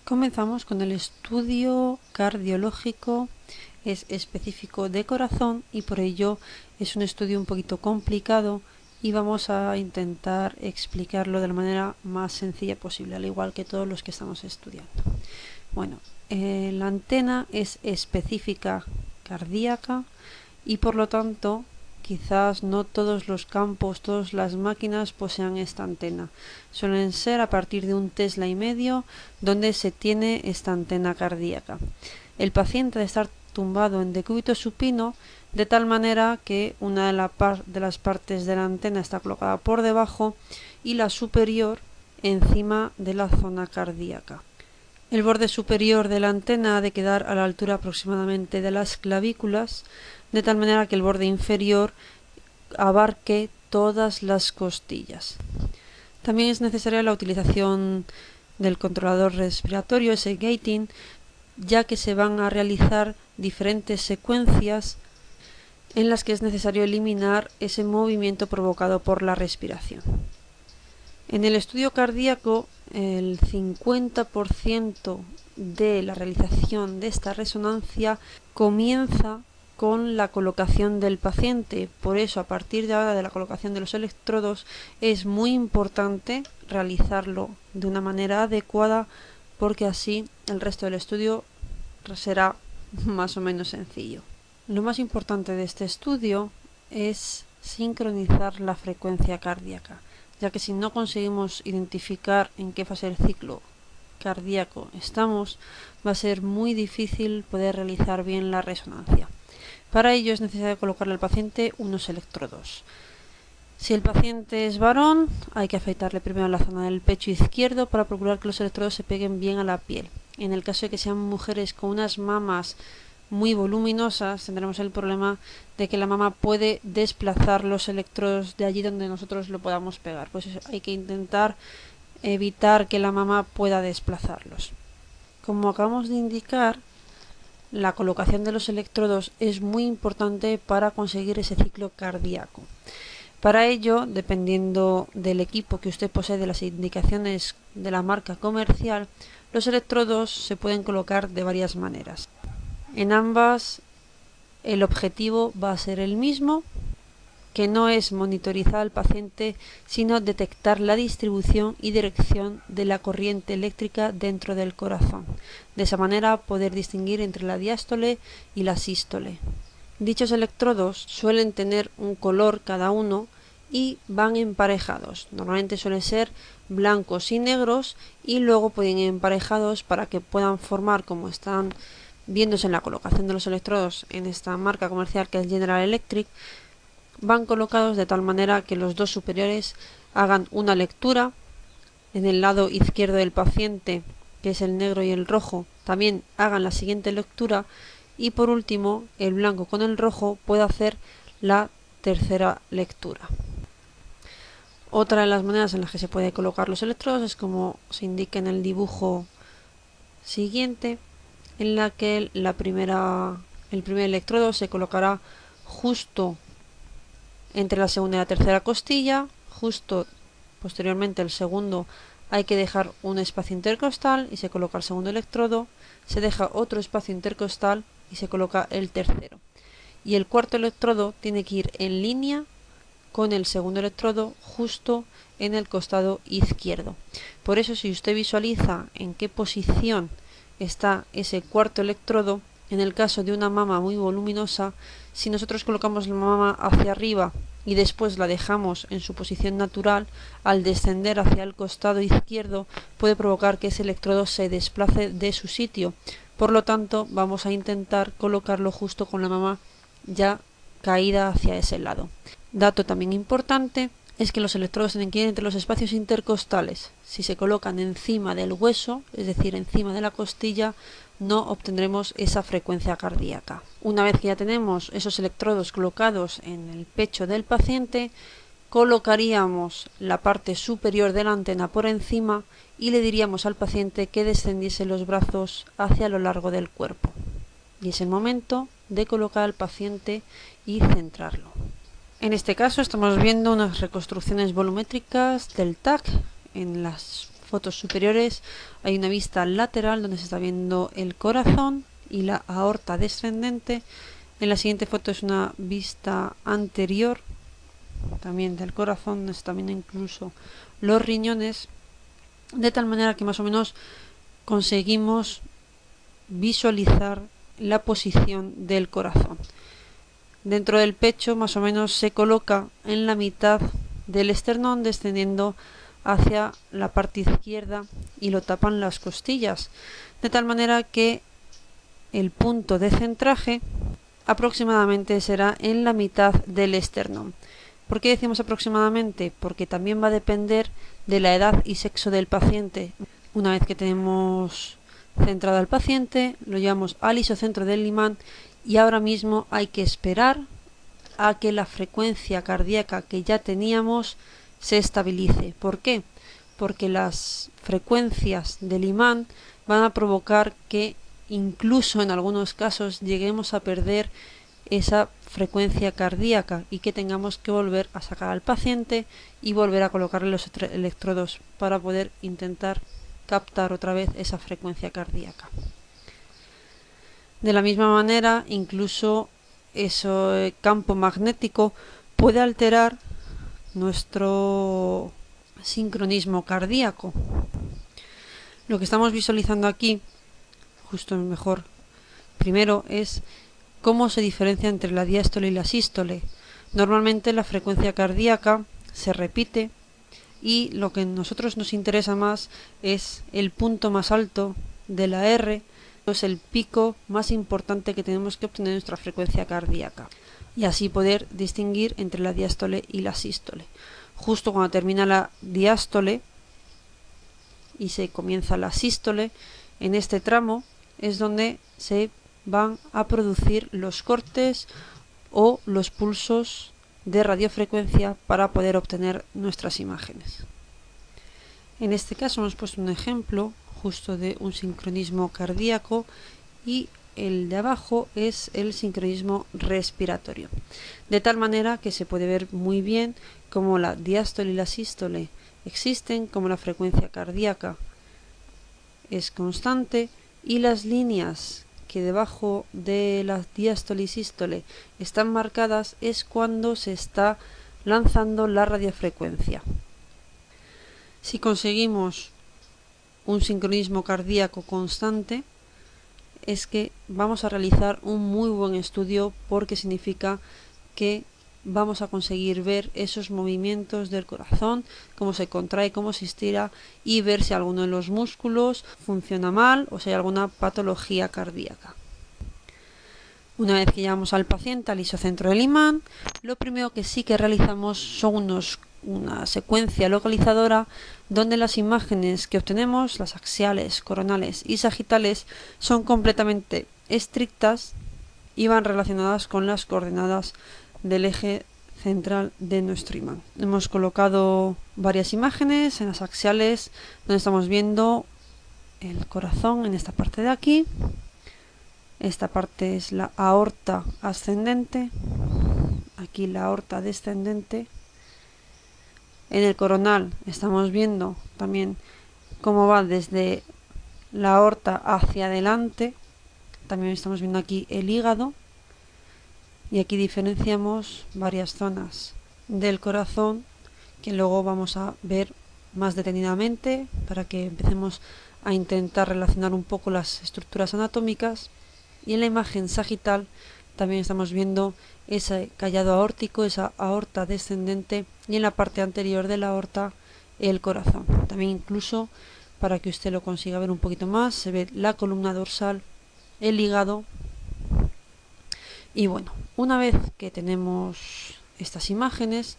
Comenzamos con el estudio cardiológico. Es específico de corazón y por ello es un estudio un poquito complicado y vamos a intentar explicarlo de la manera más sencilla posible, al igual que todos los que estamos estudiando. Bueno, la antena es específica cardíaca y por lo tanto quizás no todos los campos, todas las máquinas posean esta antena. Suelen ser a partir de 1,5 Tesla donde se tiene esta antena cardíaca. El paciente debe estar tumbado en decúbito supino de tal manera que una de las partes de la antena está colocada por debajo y la superior encima de la zona cardíaca. El borde superior de la antena ha de quedar a la altura aproximadamente de las clavículas, de tal manera que el borde inferior abarque todas las costillas. También es necesaria la utilización del controlador respiratorio, ese gating, ya que se van a realizar diferentes secuencias en las que es necesario eliminar ese movimiento provocado por la respiración. En el estudio cardíaco, el 50% de la realización de esta resonancia comienza con la colocación del paciente. Por eso, a partir de ahora de la colocación de los electrodos, es muy importante realizarlo de una manera adecuada, porque así el resto del estudio será más o menos sencillo. Lo más importante de este estudio es sincronizar la frecuencia cardíaca, ya que si no conseguimos identificar en qué fase del ciclo cardíaco estamos, va a ser muy difícil poder realizar bien la resonancia. Para ello es necesario colocarle al paciente unos electrodos. Si el paciente es varón, hay que afeitarle primero la zona del pecho izquierdo para procurar que los electrodos se peguen bien a la piel. En el caso de que sean mujeres con unas mamas muy voluminosas, tendremos el problema de que la mama puede desplazar los electrodos de allí donde nosotros lo podamos pegar. Pues hay que intentar evitar que la mama pueda desplazarlos. Como acabamos de indicar, la colocación de los electrodos es muy importante para conseguir ese ciclo cardíaco. Para ello, dependiendo del equipo que usted posee, de las indicaciones de la marca comercial, los electrodos se pueden colocar de varias maneras. En ambas, el objetivo va a ser el mismo, que no es monitorizar al paciente, sino detectar la distribución y dirección de la corriente eléctrica dentro del corazón. De esa manera poder distinguir entre la diástole y la sístole. Dichos electrodos suelen tener un color cada uno y van emparejados. Normalmente suelen ser blancos y negros y luego pueden ir emparejados para que puedan formar, como están viéndose en la colocación de los electrodos en esta marca comercial que es General Electric, van colocados de tal manera que los dos superiores hagan una lectura. En el lado izquierdo del paciente, que es el negro y el rojo, también hagan la siguiente lectura, y por último el blanco con el rojo puede hacer la tercera lectura. Otra de las maneras en las que se puede colocar los electrodos es como se indica en el dibujo siguiente, en la que el primer electrodo se colocará justo entre la segunda y la tercera costilla. Justo posteriormente el segundo hay que dejar un espacio intercostal y se coloca el segundo electrodo, se deja otro espacio intercostal y se coloca el tercero. Y el cuarto electrodo tiene que ir en línea con el segundo electrodo justo en el costado izquierdo. Por eso, si usted visualiza en qué posición está ese cuarto electrodo, en el caso de una mama muy voluminosa, si nosotros colocamos la mama hacia arriba y después la dejamos en su posición natural, al descender hacia el costado izquierdo puede provocar que ese electrodo se desplace de su sitio. Por lo tanto, vamos a intentar colocarlo justo con la mama ya caída hacia ese lado. Dato también importante es que los electrodos tienen que ir entre los espacios intercostales. Si se colocan encima del hueso, es decir, encima de la costilla, no obtendremos esa frecuencia cardíaca. Una vez que ya tenemos esos electrodos colocados en el pecho del paciente, colocaríamos la parte superior de la antena por encima y le diríamos al paciente que descendiese los brazos hacia lo largo del cuerpo. Y es el momento de colocar al paciente y centrarlo. En este caso estamos viendo unas reconstrucciones volumétricas del TAC en las fotos superiores hay una vista lateral donde se está viendo el corazón y la aorta descendente. En la siguiente foto es una vista anterior también del corazón, donde se está viendo incluso los riñones, de tal manera que más o menos conseguimos visualizar la posición del corazón. Dentro del pecho más o menos se coloca en la mitad del esternón, descendiendo hacia la parte izquierda, y lo tapan las costillas, de tal manera que el punto de centraje aproximadamente será en la mitad del esternón. ¿Por qué decimos aproximadamente? Porque también va a depender de la edad y sexo del paciente. Una vez que tenemos centrado al paciente, lo llevamos al isocentro del imán, y ahora mismo hay que esperar a que la frecuencia cardíaca que ya teníamos se estabilice. ¿Por qué? Porque las frecuencias del imán van a provocar que incluso en algunos casos lleguemos a perder esa frecuencia cardíaca y que tengamos que volver a sacar al paciente y volver a colocarle los electrodos para poder intentar captar otra vez esa frecuencia cardíaca. De la misma manera, incluso ese campo magnético puede alterar nuestro sincronismo cardíaco. Lo que estamos visualizando aquí, justo mejor, primero es cómo se diferencia entre la diástole y la sístole. Normalmente la frecuencia cardíaca se repite y lo que a nosotros nos interesa más es el punto más alto de la R, es el pico más importante que tenemos que obtener de nuestra frecuencia cardíaca, y así poder distinguir entre la diástole y la sístole. Justo cuando termina la diástole y se comienza la sístole, en este tramo es donde se van a producir los cortes o los pulsos de radiofrecuencia para poder obtener nuestras imágenes. En este caso hemos puesto un ejemplo justo de un sincronismo cardíaco, y el de abajo es el sincronismo respiratorio, de tal manera que se puede ver muy bien cómo la diástole y la sístole existen, cómo la frecuencia cardíaca es constante, y las líneas que debajo de la diástole y sístole están marcadas es cuando se está lanzando la radiofrecuencia. Si conseguimos un sincronismo cardíaco constante, es que vamos a realizar un muy buen estudio, porque significa que vamos a conseguir ver esos movimientos del corazón, cómo se contrae, cómo se estira, y ver si alguno de los músculos funciona mal o si hay alguna patología cardíaca. Una vez que llevamos al paciente al isocentro del imán, lo primero que sí que realizamos son una secuencia localizadora donde las imágenes que obtenemos, las axiales, coronales y sagitales, son completamente estrictas y van relacionadas con las coordenadas del eje central de nuestro imán. Hemos colocado varias imágenes en las axiales, donde estamos viendo el corazón en esta parte de aquí. Esta parte es la aorta ascendente, aquí la aorta descendente. En el coronal estamos viendo también cómo va desde la aorta hacia adelante. También estamos viendo aquí el hígado, y aquí diferenciamos varias zonas del corazón que luego vamos a ver más detenidamente para que empecemos a intentar relacionar un poco las estructuras anatómicas. Y en la imagen sagital también estamos viendo ese callado aórtico, esa aorta descendente, y en la parte anterior de la aorta el corazón. También, incluso para que usted lo consiga ver un poquito más, se ve la columna dorsal, el hígado. Y bueno, una vez que tenemos estas imágenes,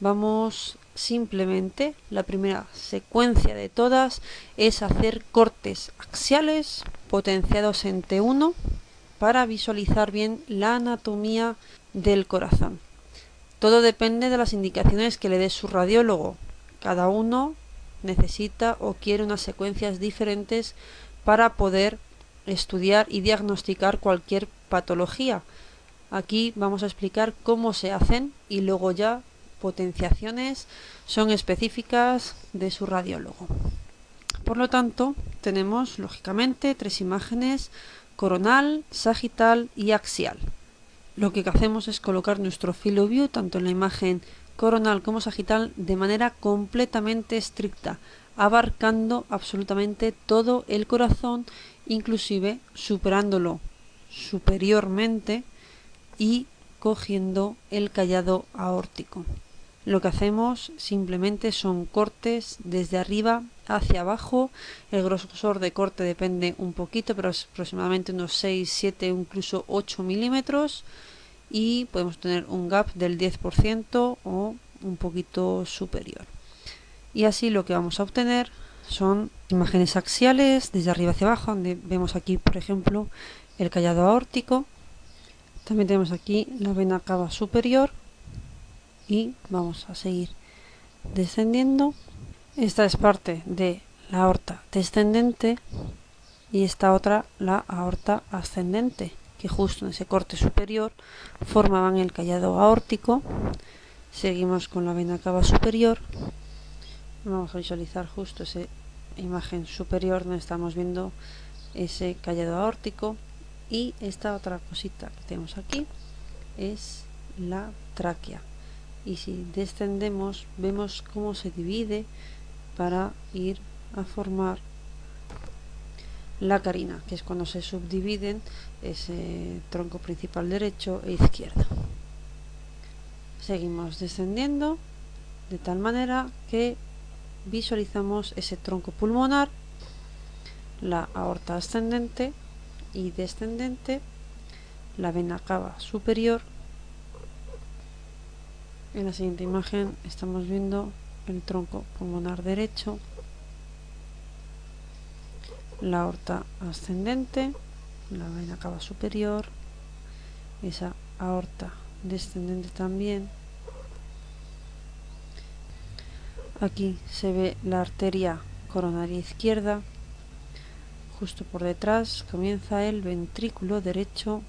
vamos simplemente, la primera secuencia de todas es hacer cortes axiales potenciados en T1 para visualizar bien la anatomía del corazón. Todo depende de las indicaciones que le dé su radiólogo. Cada uno necesita o quiere unas secuencias diferentes para poder estudiar y diagnosticar cualquier patología. Aquí vamos a explicar cómo se hacen, y luego ya potenciaciones son específicas de su radiólogo. Por lo tanto, tenemos lógicamente tres imágenes: coronal, sagital y axial. Lo que hacemos es colocar nuestro field of view tanto en la imagen coronal como sagital de manera completamente estricta, abarcando absolutamente todo el corazón, inclusive superándolo superiormente y cogiendo el callado aórtico. Lo que hacemos simplemente son cortes desde arriba hacia abajo. El grosor de corte depende un poquito, pero es aproximadamente unos 6, 7, incluso 8 milímetros. Y podemos tener un gap del 10% o un poquito superior. Y así lo que vamos a obtener son imágenes axiales desde arriba hacia abajo, donde vemos aquí, por ejemplo, el callado aórtico. También tenemos aquí la vena cava superior y vamos a seguir descendiendo. Esta es parte de la aorta descendente y esta otra la aorta ascendente, que justo en ese corte superior formaban el callado aórtico. Seguimos con la vena cava superior. Vamos a visualizar justo esa imagen superior donde estamos viendo ese callado aórtico. Y esta otra cosita que tenemos aquí es la tráquea. Y si descendemos vemos cómo se divide para ir a formar la carina, que es cuando se subdividen ese tronco principal derecho e izquierdo. Seguimos descendiendo de tal manera que visualizamos ese tronco pulmonar, la aorta ascendente y descendente, la vena cava superior. En la siguiente imagen estamos viendo el tronco pulmonar derecho, la aorta ascendente, la vena cava superior, esa aorta descendente también. Aquí se ve la arteria coronaria izquierda. Justo por detrás comienza el ventrículo derecho.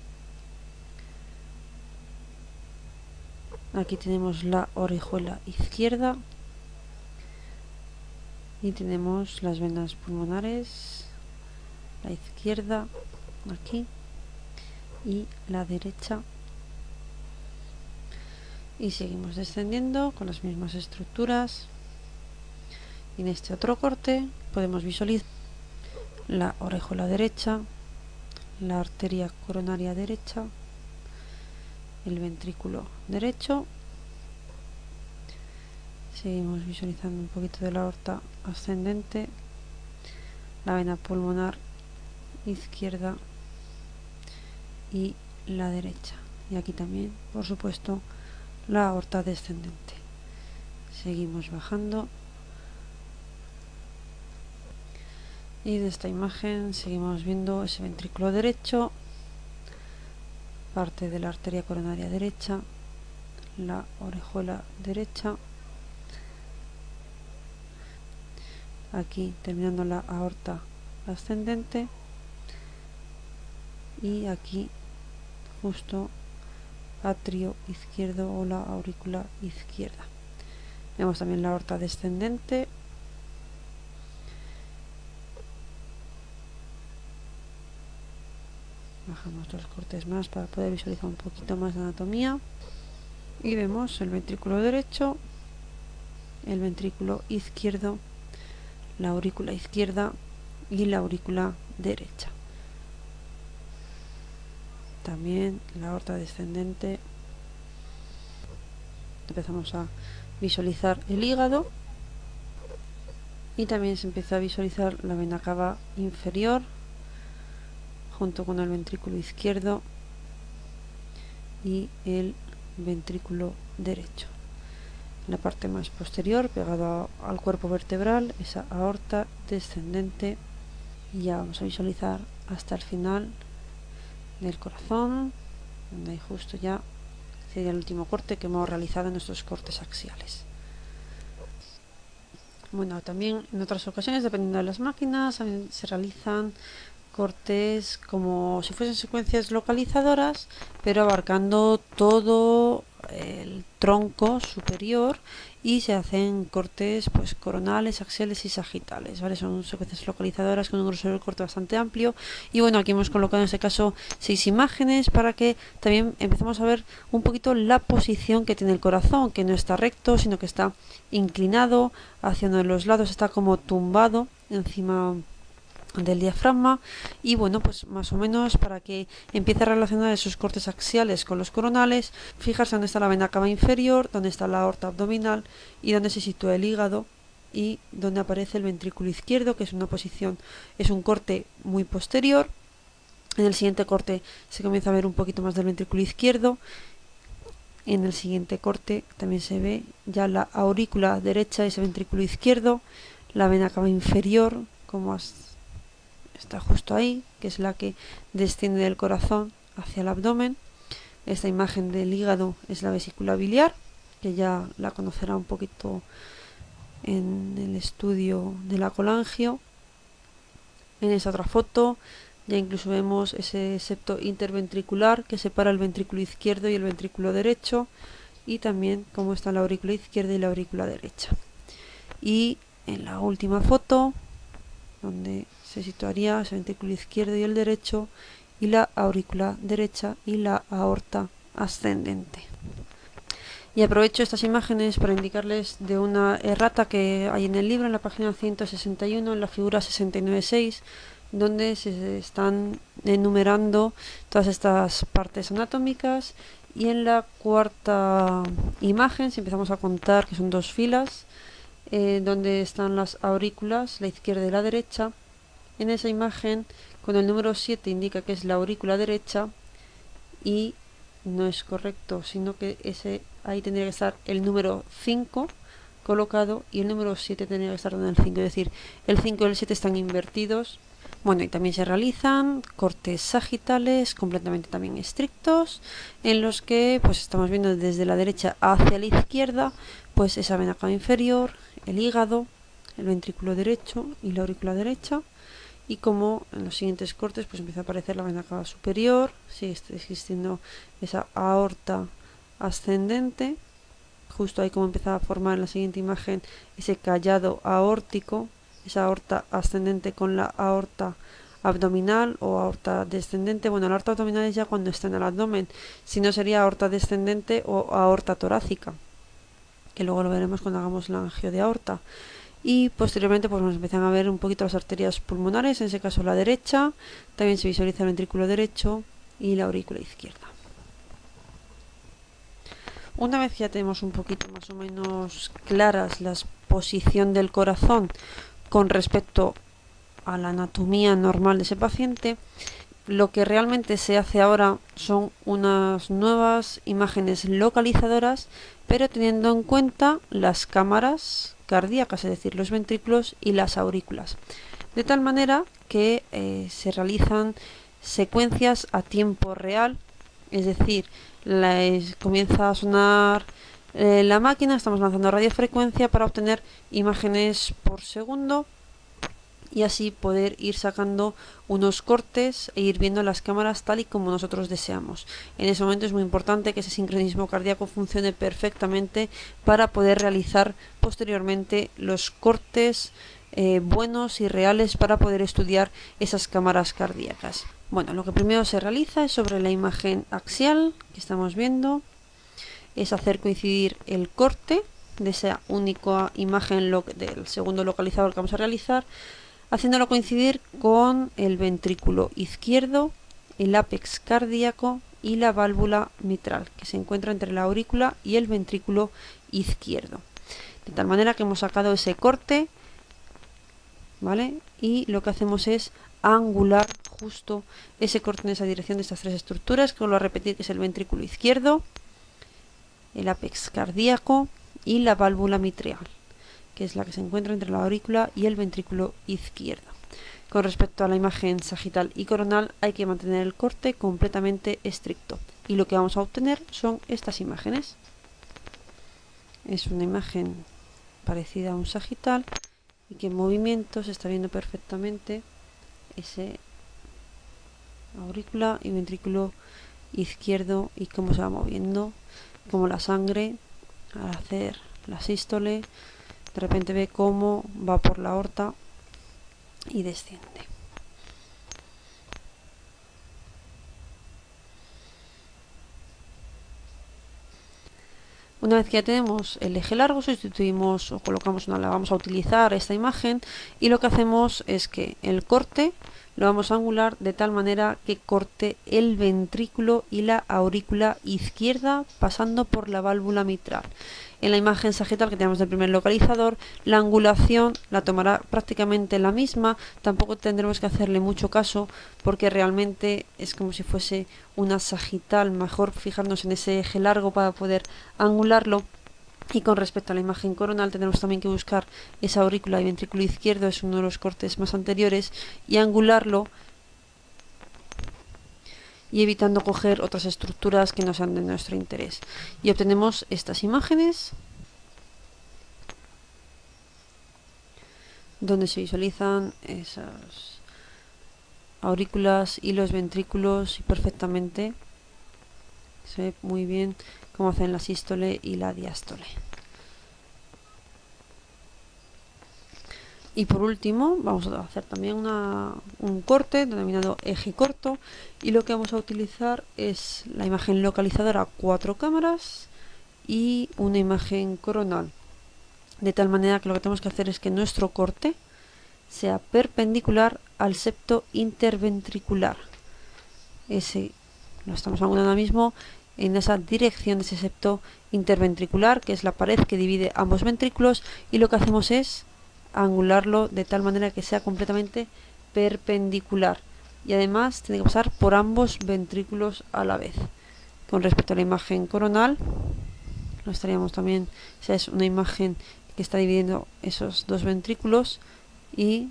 Aquí tenemos la orejuela izquierda y tenemos las venas pulmonares, la izquierda aquí y la derecha. Y seguimos descendiendo con las mismas estructuras. Y en este otro corte podemos visualizar la orejuela derecha, la arteria coronaria derecha, el ventrículo derecho. Seguimos visualizando un poquito de la aorta ascendente, la vena pulmonar izquierda y la derecha. Y aquí también, por supuesto, la aorta descendente. Seguimos bajando. Y de esta imagen seguimos viendo ese ventrículo derecho, parte de la arteria coronaria derecha, la orejuela derecha, aquí terminando la aorta ascendente y aquí justo atrio izquierdo o la aurícula izquierda. Vemos también la aorta descendente. Bajamos dos cortes más para poder visualizar un poquito más de anatomía. Y vemos el ventrículo derecho, el ventrículo izquierdo, la aurícula izquierda y la aurícula derecha. También la aorta descendente. Empezamos a visualizar el hígado y también se empieza a visualizar la vena cava inferior junto con el ventrículo izquierdo y el ventrículo derecho. En la parte más posterior, pegado al cuerpo vertebral, esa aorta descendente, y ya vamos a visualizar hasta el final del corazón, donde hay justo ya sería el último corte que hemos realizado en nuestros cortes axiales. Bueno, también en otras ocasiones, dependiendo de las máquinas, se realizan cortes como si fuesen secuencias localizadoras, pero abarcando todo el tronco superior y se hacen cortes pues coronales, axiales y sagitales, ¿vale? Son secuencias localizadoras con un grosor del corte bastante amplio. Y bueno, aquí hemos colocado en este caso 6 imágenes para que también empecemos a ver un poquito la posición que tiene el corazón, que no está recto, sino que está inclinado hacia uno de los lados, está como tumbado encima del diafragma. Y bueno, pues más o menos para que empiece a relacionar esos cortes axiales con los coronales, fijarse dónde está la vena cava inferior, dónde está la aorta abdominal y dónde se sitúa el hígado y dónde aparece el ventrículo izquierdo, que es una posición, es un corte muy posterior. En el siguiente corte se comienza a ver un poquito más del ventrículo izquierdo. En el siguiente corte también se ve ya la aurícula derecha, ese ventrículo izquierdo, la vena cava inferior, como está justo ahí, que es la que desciende del corazón hacia el abdomen. Esta imagen del hígado es la vesícula biliar, que ya la conocerá un poquito en el estudio de la colangio. En esa otra foto ya incluso vemos ese septo interventricular que separa el ventrículo izquierdo y el ventrículo derecho, y también cómo está la aurícula izquierda y la aurícula derecha. Y en la última foto, donde se situaría ese ventrículo izquierdo y el derecho, y la aurícula derecha y la aorta ascendente. Y aprovecho estas imágenes para indicarles de una errata que hay en el libro, en la página 161, en la figura 69.6, donde se están enumerando todas estas partes anatómicas, y en la cuarta imagen, si empezamos a contar, que son 2 filas, donde están las aurículas, la izquierda y la derecha. En esa imagen, con el número 7 indica que es la aurícula derecha y no es correcto, sino que ahí tendría que estar el número 5 colocado y el número 7 tendría que estar en el 5, es decir, el 5 y el 7 están invertidos. Bueno, y también se realizan cortes sagitales completamente también estrictos, en los que pues estamos viendo desde la derecha hacia la izquierda pues esa vena cava inferior, el hígado, el ventrículo derecho y la aurícula derecha. Y como en los siguientes cortes pues empieza a aparecer la vena cava superior, sigue existiendo esa aorta ascendente, justo ahí como empieza a formar en la siguiente imagen ese callado aórtico, esa aorta ascendente con la aorta abdominal o aorta descendente. Bueno, la aorta abdominal es ya cuando está en el abdomen, si no sería aorta descendente o aorta torácica, que luego lo veremos cuando hagamos la angio de aorta. Y posteriormente pues nos empiezan a ver un poquito las arterias pulmonares, en ese caso la derecha, también se visualiza el ventrículo derecho y la aurícula izquierda. Una vez ya tenemos un poquito más o menos claras la posición del corazón con respecto a la anatomía normal de ese paciente, lo que realmente se hace ahora son unas nuevas imágenes localizadoras, pero teniendo en cuenta las cámaras cardíacas, es decir, los ventrículos y las aurículas, de tal manera que se realizan secuencias a tiempo real, es decir, comienza a sonar la máquina, estamos lanzando radiofrecuencia para obtener imágenes por segundo y así poder ir sacando unos cortes e ir viendo las cámaras tal y como nosotros deseamos. En ese momento es muy importante que ese sincronismo cardíaco funcione perfectamente para poder realizar posteriormente los cortes buenos y reales para poder estudiar esas cámaras cardíacas. Bueno, lo que primero se realiza es sobre la imagen axial que estamos viendo, es hacer coincidir el corte de esa única imagen del segundo localizador que vamos a realizar, haciéndolo coincidir con el ventrículo izquierdo, el ápex cardíaco y la válvula mitral, que se encuentra entre la aurícula y el ventrículo izquierdo. De tal manera que hemos sacado ese corte, ¿vale? Y lo que hacemos es angular justo ese corte en esa dirección de estas 3 estructuras, que vuelvo a repetir que es el ventrículo izquierdo, el ápex cardíaco y la válvula mitral, que es la que se encuentra entre la aurícula y el ventrículo izquierdo. Con respecto a la imagen sagital y coronal hay que mantener el corte completamente estricto, y lo que vamos a obtener son estas imágenes. Es una imagen parecida a un sagital y que en movimiento se está viendo perfectamente ese aurícula y ventrículo izquierdo y cómo se va moviendo como la sangre, al hacer la sístole, de repente ve cómo va por la aorta y desciende. Una vez que ya tenemos el eje largo, sustituimos o colocamos la vamos a utilizar esta imagen, y lo que hacemos es que el corte lo vamos a angular de tal manera que corte el ventrículo y la aurícula izquierda pasando por la válvula mitral. En la imagen sagital que tenemos del primer localizador, la angulación la tomará prácticamente la misma, tampoco tendremos que hacerle mucho caso porque realmente es como si fuese una sagital, mejor fijarnos en ese eje largo para poder angularlo. Y con respecto a la imagen coronal tendremos también que buscar esa aurícula y ventrículo izquierdo, es uno de los cortes más anteriores, y angularlo y evitando coger otras estructuras que no sean de nuestro interés. Y obtenemos estas imágenes donde se visualizan esas aurículas y los ventrículos perfectamente. Se ve muy bien cómo hacen la sístole y la diástole. Y por último vamos a hacer también un corte denominado eje corto, y lo que vamos a utilizar es la imagen localizadora 4 cámaras y una imagen coronal, de tal manera que lo que tenemos que hacer es que nuestro corte sea perpendicular al septo interventricular. Ese lo estamos angulando ahora mismo en esa dirección de ese septo interventricular, que es la pared que divide ambos ventrículos, y lo que hacemos es angularlo de tal manera que sea completamente perpendicular, y además tiene que pasar por ambos ventrículos a la vez. Con respecto a la imagen coronal, lo estaríamos también, o sea, es una imagen que está dividiendo esos dos ventrículos, y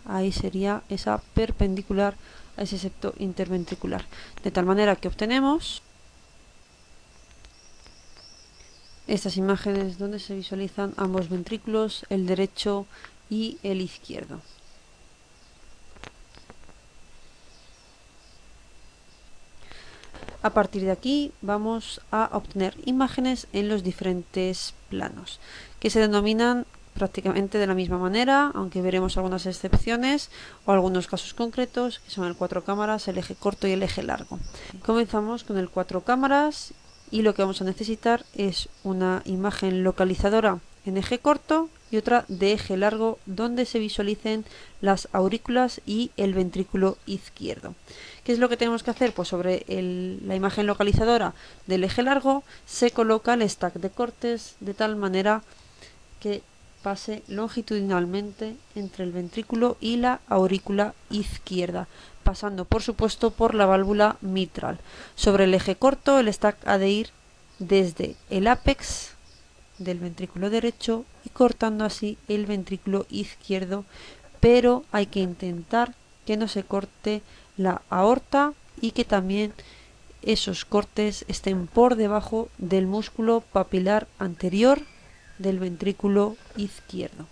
ahí sería esa perpendicular a ese septo interventricular, de tal manera que obtenemos estas imágenes donde se visualizan ambos ventrículos, el derecho y el izquierdo. A partir de aquí vamos a obtener imágenes en los diferentes planos, que se denominan prácticamente de la misma manera, aunque veremos algunas excepciones o algunos casos concretos, que son el 4 cámaras, el eje corto y el eje largo. Comenzamos con el 4 cámaras, y lo que vamos a necesitar es una imagen localizadora en eje corto y otra de eje largo donde se visualicen las aurículas y el ventrículo izquierdo. ¿Qué es lo que tenemos que hacer? Pues sobre la imagen localizadora del eje largo se coloca el stack de cortes de tal manera que pase longitudinalmente entre el ventrículo y la aurícula izquierda, pasando por supuesto por la válvula mitral. Sobre el eje corto el stack ha de ir desde el ápex del ventrículo derecho y cortando así el ventrículo izquierdo, pero hay que intentar que no se corte la aorta y que también esos cortes estén por debajo del músculo papilar anterior del ventrículo izquierdo.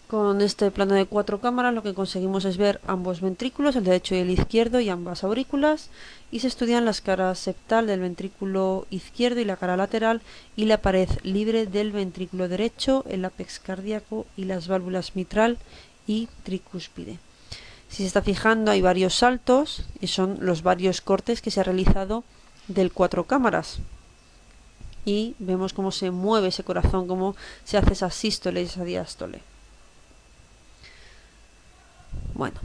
Con este plano de 4 cámaras lo que conseguimos es ver ambos ventrículos, el derecho y el izquierdo, y ambas aurículas, y se estudian las caras septal del ventrículo izquierdo y la cara lateral, y la pared libre del ventrículo derecho, el ápex cardíaco y las válvulas mitral y tricúspide. Si se está fijando hay varios saltos, y son los varios cortes que se ha realizado del 4 cámaras, y vemos cómo se mueve ese corazón, cómo se hace esa sístole y esa diástole. Bueno,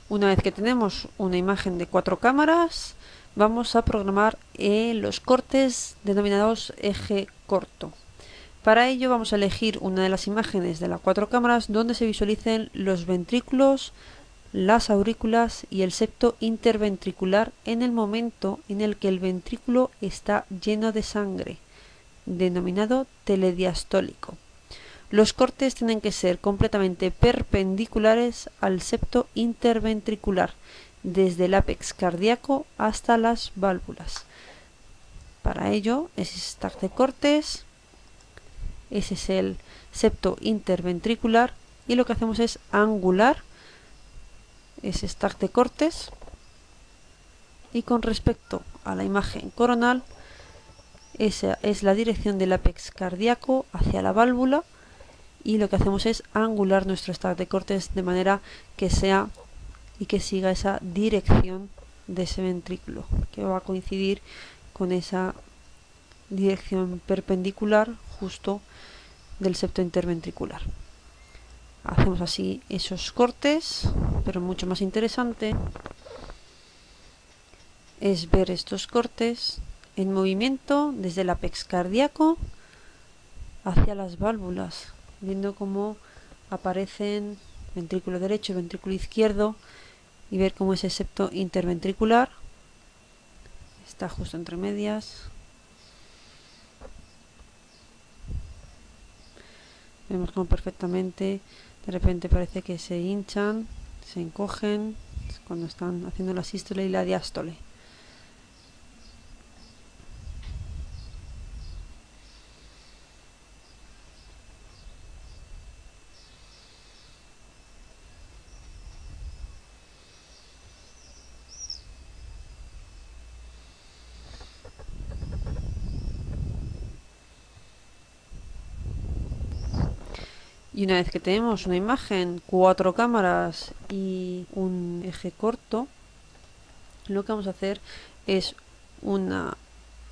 una vez que tenemos una imagen de 4 cámaras, vamos a programar los cortes denominados eje corto. Para ello vamos a elegir una de las imágenes de las 4 cámaras donde se visualicen los ventrículos, las aurículas y el septo interventricular en el momento en el que el ventrículo está lleno de sangre, denominado telediastólico. Los cortes tienen que ser completamente perpendiculares al septo interventricular, desde el ápex cardíaco hasta las válvulas. Para ello, ese stack de cortes, ese es el septo interventricular, y lo que hacemos es angular ese stack de cortes, y con respecto a la imagen coronal, esa es la dirección del apex cardíaco hacia la válvula, y lo que hacemos es angular nuestro stack de cortes de manera que sea y que siga esa dirección de ese ventrículo, que va a coincidir con esa dirección perpendicular justo del septo interventricular. Hacemos así esos cortes, pero mucho más interesante es ver estos cortes en movimiento desde el apex cardíaco hacia las válvulas, viendo cómo aparecen ventrículo derecho y ventrículo izquierdo, y ver cómo ese septo interventricular está justo entre medias. Vemos como perfectamente de repente parece que se hinchan, se encogen cuando están haciendo la sístole y la diástole. Y una vez que tenemos una imagen, 4 cámaras y un eje corto, lo que vamos a hacer es una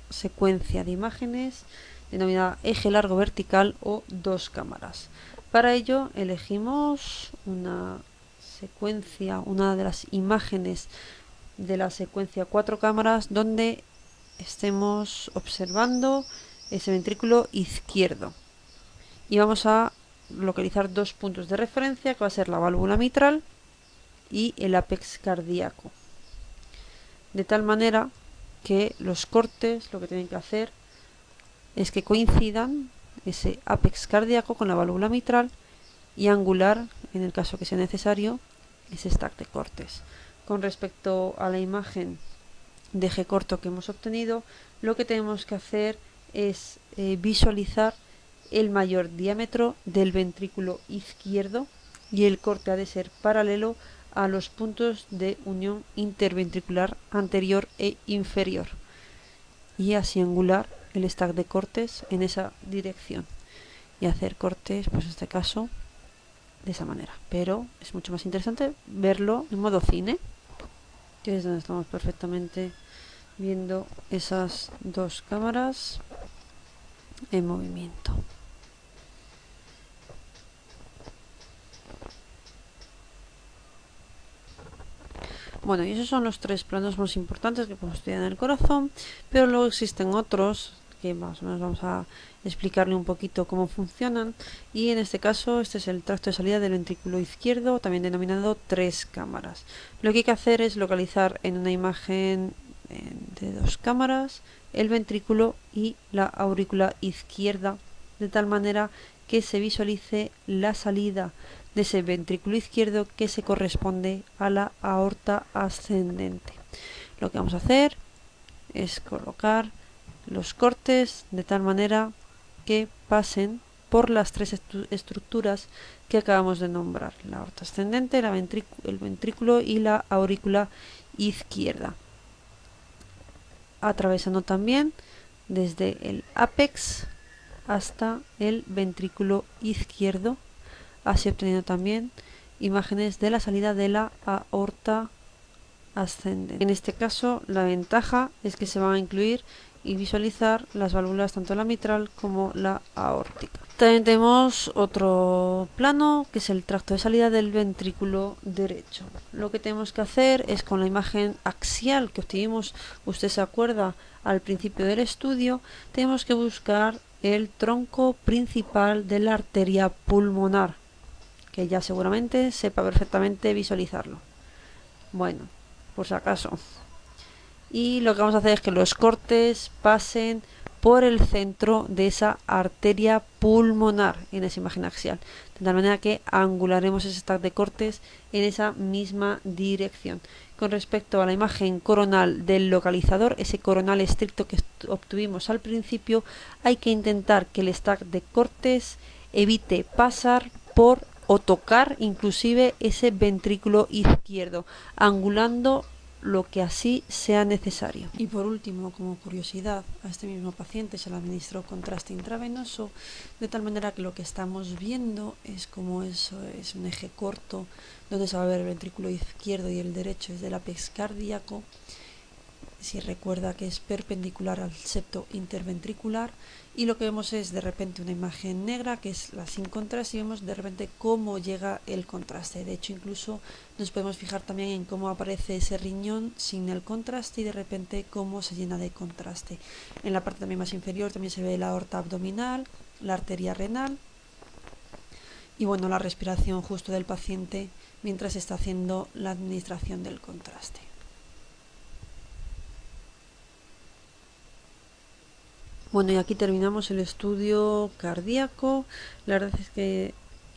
secuencia de imágenes denominada eje largo vertical o 2 cámaras. Para ello elegimos una secuencia, una de las imágenes de la secuencia 4 cámaras donde estemos observando ese ventrículo izquierdo, y vamos a localizar 2 puntos de referencia, que va a ser la válvula mitral y el apex cardíaco, de tal manera que los cortes lo que tienen que hacer es que coincidan ese apex cardíaco con la válvula mitral y angular, en el caso que sea necesario, ese stack de cortes. Con respecto a la imagen de eje corto que hemos obtenido, lo que tenemos que hacer es visualizar el mayor diámetro del ventrículo izquierdo, y el corte ha de ser paralelo a los puntos de unión interventricular anterior e inferior, y así angular el stack de cortes en esa dirección y hacer cortes, pues en este caso de esa manera. Pero es mucho más interesante verlo en modo cine, que es donde estamos perfectamente viendo esas 2 cámaras en movimiento. Bueno, y esos son los 3 planos más importantes que podemos estudiar en el corazón, pero luego existen otros que más o menos vamos a explicarle un poquito cómo funcionan, y en este caso este es el tracto de salida del ventrículo izquierdo, también denominado 3 cámaras. Lo que hay que hacer es localizar en una imagen de 2 cámaras el ventrículo y la aurícula izquierda, de tal manera que se visualice la salida de ese ventrículo izquierdo que se corresponde a la aorta ascendente. Lo que vamos a hacer es colocar los cortes de tal manera que pasen por las 3 estructuras que acabamos de nombrar: la aorta ascendente, el ventrículo y la aurícula izquierda, atravesando también desde el apex hasta el ventrículo izquierdo, así obteniendo también imágenes de la salida de la aorta ascendente. En este caso la ventaja es que se van a incluir y visualizar las válvulas tanto la mitral como la aórtica. También tenemos otro plano que es el tracto de salida del ventrículo derecho. Lo que tenemos que hacer es, con la imagen axial que obtuvimos, usted se acuerda, al principio del estudio, tenemos que buscar el tronco principal de la arteria pulmonar, que ya seguramente sepa perfectamente visualizarlo. Bueno, por si acaso. Y lo que vamos a hacer es que los cortes pasen por el centro de esa arteria pulmonar en esa imagen axial, de tal manera que angularemos ese stack de cortes en esa misma dirección. Con respecto a la imagen coronal del localizador, ese coronal estricto que obtuvimos al principio, hay que intentar que el stack de cortes evite pasar por o tocar inclusive ese ventrículo izquierdo, angulando lo que así sea necesario. Y por último, como curiosidad, a este mismo paciente se le administró contraste intravenoso, de tal manera que lo que estamos viendo es como eso es un eje corto donde se va a ver el ventrículo izquierdo y el derecho es del ápex cardíaco. Si recuerda que es perpendicular al septo interventricular, y lo que vemos es de repente una imagen negra que es la sin contraste, y vemos de repente cómo llega el contraste. De hecho, incluso nos podemos fijar también en cómo aparece ese riñón sin el contraste y de repente cómo se llena de contraste. En la parte también más inferior también se ve la aorta abdominal, la arteria renal y bueno, la respiración justo del paciente mientras está haciendo la administración del contraste. Bueno, y aquí terminamos el estudio cardíaco. La verdad es que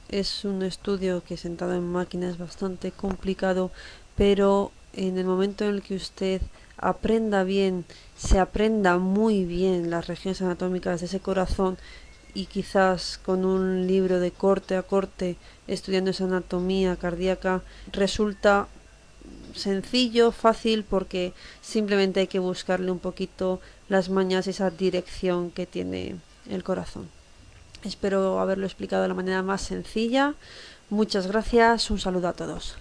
es un estudio que sentado en máquina es bastante complicado, pero en el momento en el que usted aprenda bien, se aprenda muy bien las regiones anatómicas de ese corazón y quizás con un libro de corte a corte estudiando esa anatomía cardíaca, resulta sencillo, fácil, porque simplemente hay que buscarle un poquito las mañas y esa dirección que tiene el corazón. Espero haberlo explicado de la manera más sencilla. Muchas gracias, un saludo a todos.